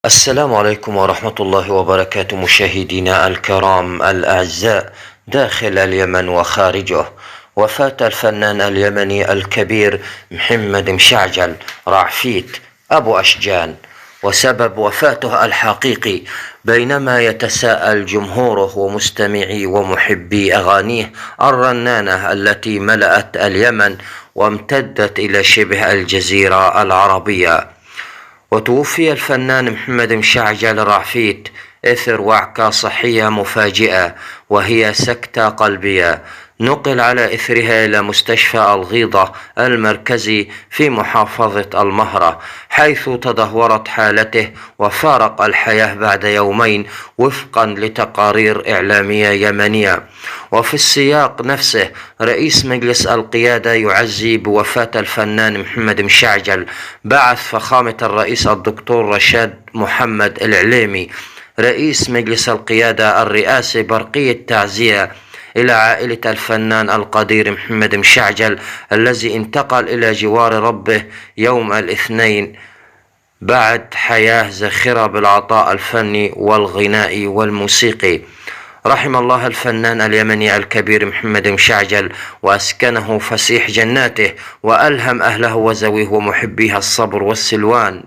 السلام عليكم ورحمة الله وبركاته، مشاهدينا الكرام الأعزاء داخل اليمن وخارجه. وفاة الفنان اليمني الكبير محمد مشعجل رعفيت أبو أشجان، وسبب وفاته الحقيقي بينما يتساءل جمهوره ومستمعي ومحبي أغانيه الرنانة التي ملأت اليمن وامتدت إلى شبه الجزيرة العربية. وتوفي الفنان محمد مشعجل رعفيت إثر وعكة صحية مفاجئة، وهي سكتة قلبية نقل على إثرها إلى مستشفى الغيضة المركزي في محافظة المهرة، حيث تدهورت حالته وفارق الحياة بعد يومين وفقا لتقارير إعلامية يمنية. وفي السياق نفسه رئيس مجلس القيادة يعزي بوفاة الفنان محمد مشعجل، بعث فخامة الرئيس الدكتور رشاد محمد العليمي رئيس مجلس القيادة الرئاسي برقية تعزية إلى عائلة الفنان القدير محمد مشعجل الذي انتقل إلى جوار ربه يوم الاثنين بعد حياة زاخرة بالعطاء الفني والغنائي والموسيقي. رحم الله الفنان اليمني الكبير محمد مشعجل، وأسكنه فسيح جناته، وألهم أهله وزويه ومحبيه الصبر والسلوان.